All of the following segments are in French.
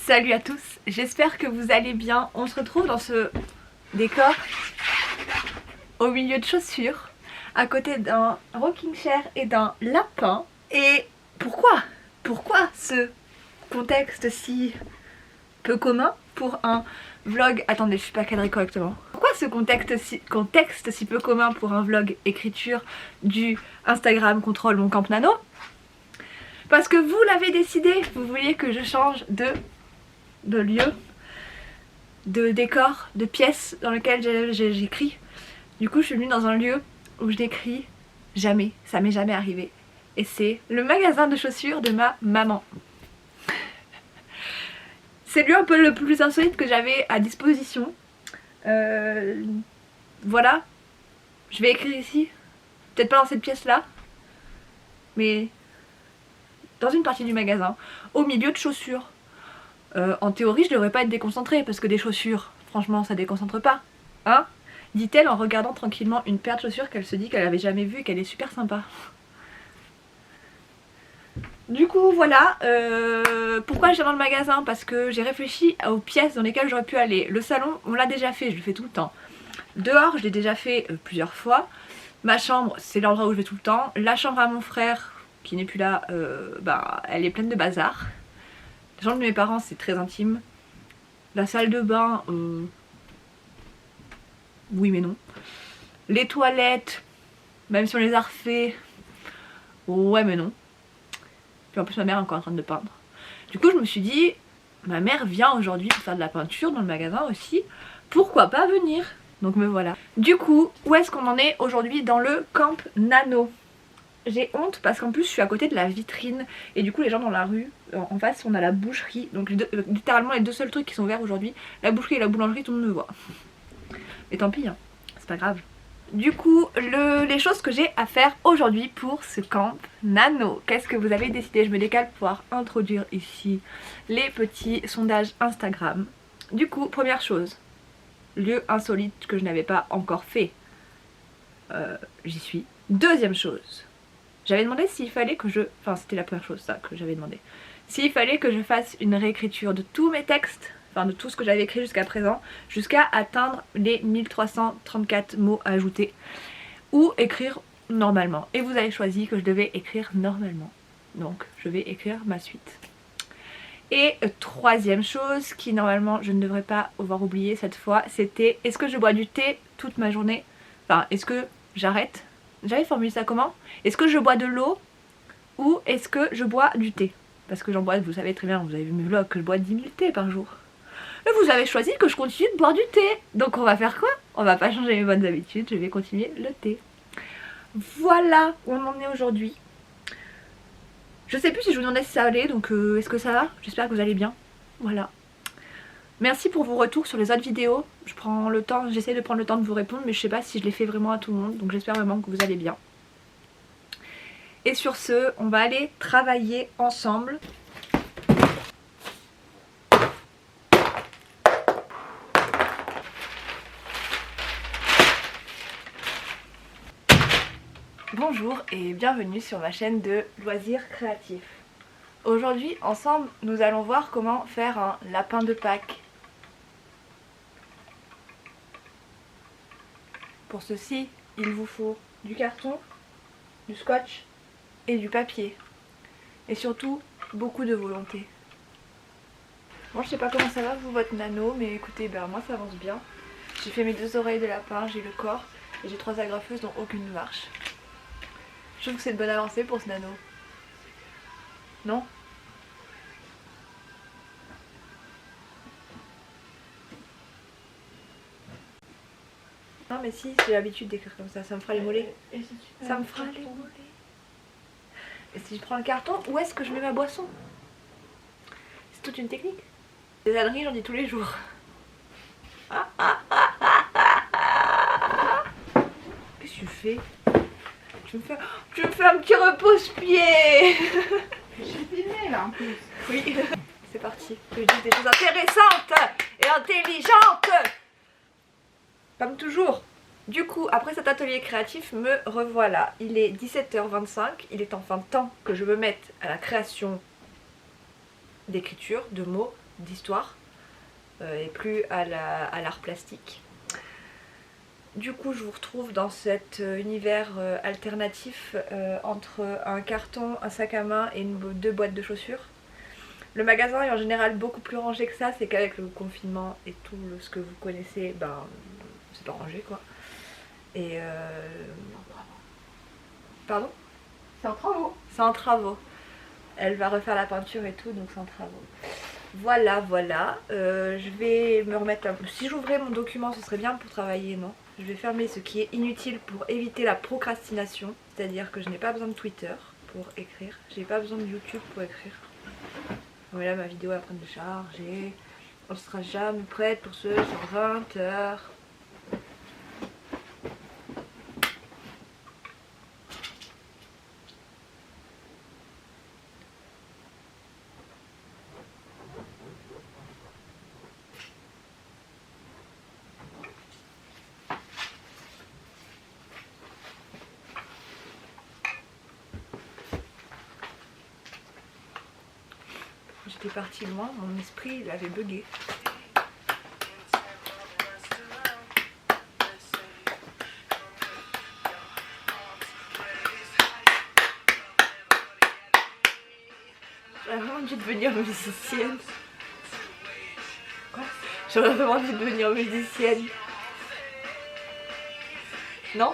Salut à tous, j'espère que vous allez bien. On se retrouve dans ce décor au milieu de chaussures, à côté d'un rocking chair et d'un lapin. Et pourquoi ce contexte si peu commun pour un vlog... Attendez, je suis pas cadrée correctement. Pourquoi ce contexte si peu commun pour un vlog écriture du Instagram Contrôle mon camp nano? Parce que vous l'avez décidé, vous vouliez que je change de lieu, de décor, de pièce dans lequel j'écris. Du coup je suis venue dans un lieu où je n'écris jamais, ça m'est jamais arrivé. Et c'est le magasin de chaussures de ma maman. C'est le lieu un peu le plus insolite que j'avais à disposition. Voilà, je vais écrire ici, peut-être pas dans cette pièce là, mais dans une partie du magasin, au milieu de chaussures. En théorie je devrais pas être déconcentrée parce que des chaussures, franchement ça déconcentre pas, hein, dit-elle en regardant tranquillement une paire de chaussures qu'elle se dit qu'elle avait jamais vue et qu'elle est super sympa. Du coup voilà, pourquoi je viens dans le magasin? Parce que j'ai réfléchi aux pièces dans lesquelles j'aurais pu aller. Le salon on l'a déjà fait, je le fais tout le temps. Dehors je l'ai déjà fait plusieurs fois. Ma chambre c'est l'endroit où je vais tout le temps. La chambre à mon frère qui n'est plus là, elle est pleine de bazar. La chambre de mes parents c'est très intime. La salle de bain, oui mais non. Les toilettes, même si on les a refait, ouais mais non. Puis en plus ma mère est encore en train de peindre. Du coup je me suis dit, ma mère vient aujourd'hui pour faire de la peinture dans le magasin aussi, pourquoi pas venir? Donc me voilà. Du coup, où est-ce qu'on en est aujourd'hui dans le camp nano? J'ai honte parce qu'en plus je suis à côté de la vitrine et du coup les gens dans la rue, en face on a la boucherie, donc littéralement les deux seuls trucs qui sont verts aujourd'hui, la boucherie et la boulangerie, tout le monde me voit. Mais tant pis, hein, c'est pas grave. Du coup, les choses que j'ai à faire aujourd'hui pour ce camp nano, qu'est-ce que vous avez décidé? Je me décale pour pouvoir introduire ici les petits sondages Instagram. Du coup, première chose, lieu insolite que je n'avais pas encore fait, j'y suis. Deuxième chose, j'avais demandé s'il fallait que je... Enfin c'était la première chose ça que j'avais demandé. S'il fallait que je fasse une réécriture de tous mes textes, enfin de tout ce que j'avais écrit jusqu'à présent, jusqu'à atteindre les 1334 mots ajoutés. Ou écrire normalement. Et vous avez choisi que je devais écrire normalement. Donc je vais écrire ma suite. Et troisième chose qui normalement je ne devrais pas avoir oublié cette fois, c'était est-ce que je bois du thé toute ma journée? Enfin est-ce que j'arrête? J'avais formulé ça comment? Est-ce que je bois de l'eau ou est-ce que je bois du thé? Parce que j'en bois, vous savez très bien, vous avez vu mes vlogs, que je bois 10 000 thés par jour. Et vous avez choisi que je continue de boire du thé. Donc on va faire quoi? On va pas changer mes bonnes habitudes, je vais continuer le thé. Voilà où on en est aujourd'hui. Je sais plus si je vous demandais si ça allait, donc est-ce que ça va? J'espère que vous allez bien. Voilà. Merci pour vos retours sur les autres vidéos. Je prends le temps, j'essaie de prendre le temps de vous répondre, mais je sais pas si je les fais vraiment à tout le monde, donc j'espère vraiment que vous allez bien. Et sur ce, on va aller travailler ensemble. Bonjour et bienvenue sur ma chaîne de loisirs créatifs. Aujourd'hui, ensemble, nous allons voir comment faire un lapin de Pâques. Pour ceci, il vous faut du carton, du scotch et du papier. Et surtout, beaucoup de volonté. Bon, je sais pas comment ça va vous, votre nano, mais écoutez, moi ça avance bien. J'ai fait mes 2 oreilles de lapin, j'ai le corps et j'ai 3 agrafeuses dont aucune ne marche. Je trouve que c'est une bonne avancée pour ce nano. Non? Non mais si, j'ai l'habitude d'écrire comme ça me fera les mollets. Ça me fera les mollets. Et si je prends le carton, où est-ce que je mets ma boisson? C'est toute une technique. Des âneries, j'en dis tous les jours. Qu'est-ce que tu fais? Tu me fais un petit repose-pied. J'ai filmé là en plus. Oui, c'est parti. Que je dise des choses intéressantes et intelligentes. Comme toujours. Du coup, après cet atelier créatif, me revoilà. Il est 17h25, il est enfin temps que je me mette à la création d'écriture, de mots, d'histoire et plus à l'art plastique. Du coup je vous retrouve dans cet univers alternatif entre un carton, un sac à main et deux boîtes de chaussures. Le magasin est en général beaucoup plus rangé que ça, c'est qu'avec le confinement et tout ce que vous connaissez, ben c'est pas rangé quoi. Et pardon? C'est en travaux. C'est en travaux. Elle va refaire la peinture et tout, donc c'est en travaux. Voilà, voilà. Je vais me remettre... Si j'ouvrais mon document, ce serait bien pour travailler, non? Je vais fermer ce qui est inutile pour éviter la procrastination. C'est-à-dire que je n'ai pas besoin de Twitter pour écrire. J'ai pas besoin de YouTube pour écrire. Mais là, ma vidéo est en train de charger. On ne sera jamais prête pour ce sur 20 h. J'étais partie loin, mon esprit il avait bugué. J'aurais vraiment dû devenir musicienne. Quoi? J'aurais vraiment dû devenir musicienne. Non?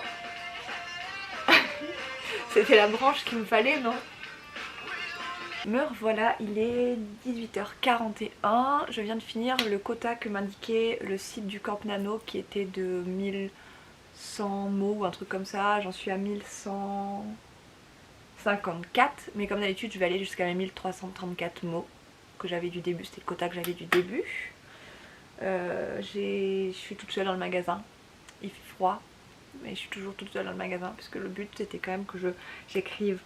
C'était la branche qu'il me fallait, non? Me revoilà, il est 18h41. Je viens de finir le quota que m'indiquait le site du Camp Nano qui était de 1100 mots ou un truc comme ça. J'en suis à 1154. Mais comme d'habitude, je vais aller jusqu'à mes 1334 mots que j'avais du début. C'était le quota que j'avais du début. Je suis toute seule dans le magasin. Il fait froid, mais je suis toujours toute seule dans le magasin parce que le but c'était quand même que j'écrive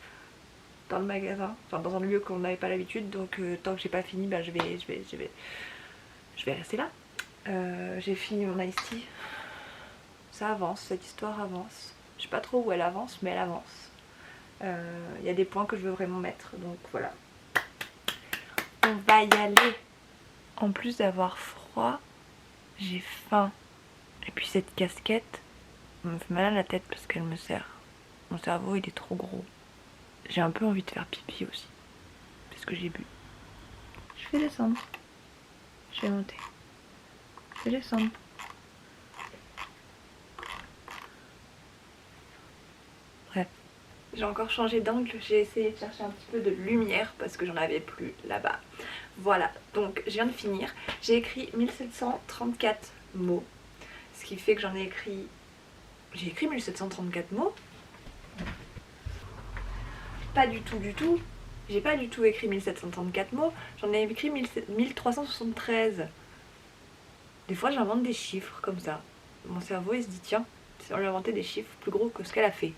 dans le magasin, enfin dans un lieu qu'on n'avait pas l'habitude, donc tant que j'ai pas fini, bah, je vais rester là. J'ai fini mon iced tea. Ça avance, cette histoire avance. Je sais pas trop où elle avance, mais elle avance. Il y a des points que je veux vraiment mettre, donc voilà. On va y aller. En plus d'avoir froid, j'ai faim. Et puis cette casquette me fait mal à la tête parce qu'elle me serre. Mon cerveau il est trop gros. J'ai un peu envie de faire pipi aussi. Parce que j'ai bu. Je vais descendre. Je vais monter. Je vais descendre. Bref. J'ai encore changé d'angle. J'ai essayé de chercher un petit peu de lumière parce que j'en avais plus là-bas. Voilà. Donc je viens de finir. J'ai écrit 1734 mots. Ce qui fait que j'en ai écrit... J'ai écrit 1734 mots. Pas du tout. J'ai pas du tout écrit 1734 mots, j'en ai écrit 1373. Des fois j'invente des chiffres comme ça. Mon cerveau il se dit tiens, on lui a inventé des chiffres plus gros que ce qu'elle a fait.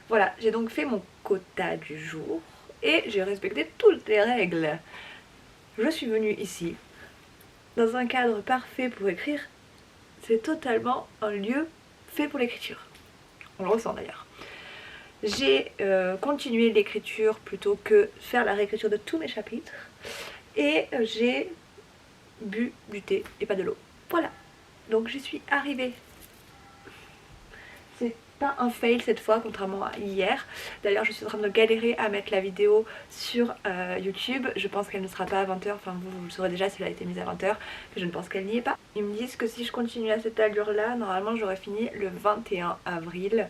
Voilà, j'ai donc fait mon quota du jour et j'ai respecté toutes les règles. Je suis venue ici, dans un cadre parfait pour écrire. C'est totalement un lieu fait pour l'écriture. On le ressent d'ailleurs. J'ai continué l'écriture plutôt que faire la réécriture de tous mes chapitres. Et j'ai bu du thé et pas de l'eau. Voilà. Donc j'y suis arrivée. C'est pas un fail cette fois, contrairement à hier. D'ailleurs je suis en train de galérer à mettre la vidéo sur YouTube. Je pense qu'elle ne sera pas à 20 h. Enfin vous le saurez déjà si elle a été mise à 20 h. Mais je ne pense qu'elle n'y est pas. Ils me disent que si je continue à cette allure là, normalement j'aurais fini le 21 avril.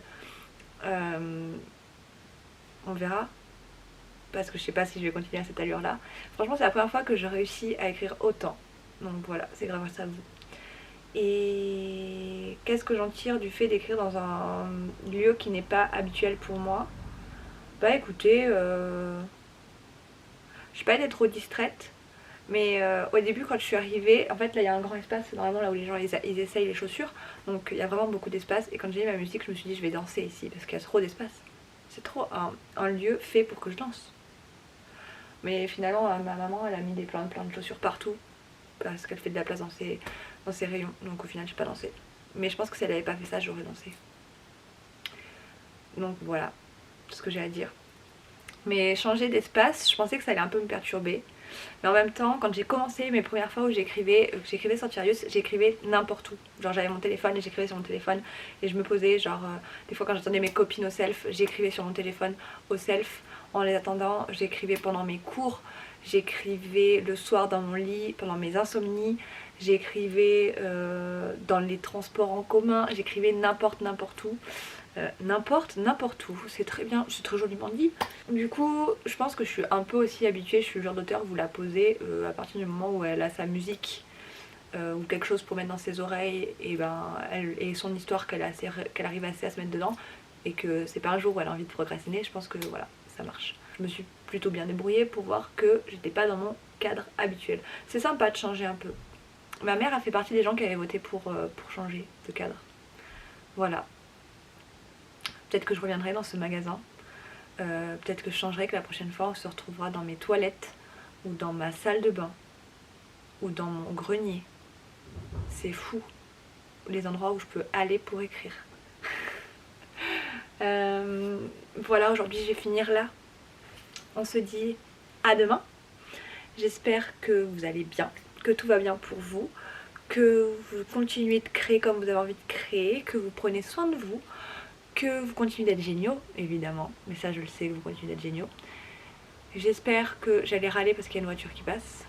On verra parce que je sais pas si je vais continuer à cette allure là. Franchement c'est la première fois que je réussis à écrire autant, donc voilà, c'est grâce à vous. Et qu'est-ce que j'en tire du fait d'écrire dans un lieu qui n'est pas habituel pour moi? Bah écoutez, je suis pas été trop distraite, mais au début quand je suis arrivée, en fait là il y a un grand espace, c'est normalement là où les gens ils essayent les chaussures, donc il y a vraiment beaucoup d'espace. Et quand j'ai mis ma musique je me suis dit je vais danser ici parce qu'il y a trop d'espace. C'est trop un lieu fait pour que je danse. Mais finalement ma maman elle a mis plein de chaussures partout parce qu'elle fait de la place dans ses rayons, donc au final j'ai pas dansé. Mais je pense que si elle avait pas fait ça j'aurais dansé. Donc voilà, c'est ce que j'ai à dire. Mais changer d'espace, je pensais que ça allait un peu me perturber. Mais en même temps, quand j'ai commencé mes premières fois où j'écrivais Sancturius, j'écrivais n'importe où. Genre j'avais mon téléphone et j'écrivais sur mon téléphone et je me posais, genre des fois quand j'attendais mes copines au self, j'écrivais sur mon téléphone au self. En les attendant, j'écrivais pendant mes cours, j'écrivais le soir dans mon lit, pendant mes insomnies, j'écrivais dans les transports en commun, j'écrivais n'importe où. N'importe où, c'est très bien, c'est très joliment dit. Du coup, je pense que je suis un peu aussi habituée, je suis le genre d'auteur, vous la posez à partir du moment où elle a sa musique ou quelque chose pour mettre dans ses oreilles et son histoire qu'elle arrive assez à se mettre dedans et que c'est pas un jour où elle a envie de procrastiner, je pense que voilà, ça marche. Je me suis plutôt bien débrouillée pour voir que j'étais pas dans mon cadre habituel. C'est sympa de changer un peu. Ma mère a fait partie des gens qui avaient voté pour changer de cadre. Voilà. Peut-être que je reviendrai dans ce magasin. Peut-être que je changerai, que la prochaine fois on se retrouvera dans mes toilettes ou dans ma salle de bain ou dans mon grenier. C'est fou les endroits où je peux aller pour écrire. Voilà, aujourd'hui je vais finir là. On se dit à demain. J'espère que vous allez bien, que tout va bien pour vous, que vous continuez de créer comme vous avez envie de créer, que vous prenez soin de vous, que vous continuez d'être géniaux, évidemment, mais ça je le sais, vous continuez d'être géniaux. J'espère que j'allais râler parce qu'il y a une voiture qui passe.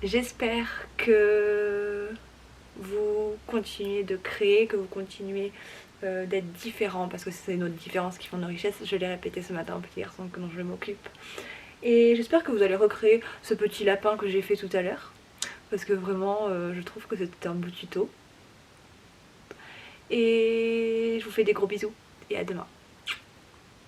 J'espère que vous continuez de créer, que vous continuez d'être différents, parce que c'est nos différences qui font nos richesses. Je l'ai répété ce matin au petit garçon dont je m'occupe. Et j'espère que vous allez recréer ce petit lapin que j'ai fait tout à l'heure, parce que vraiment je trouve que c'était un beau tuto. Et je vous fais des gros bisous et à demain.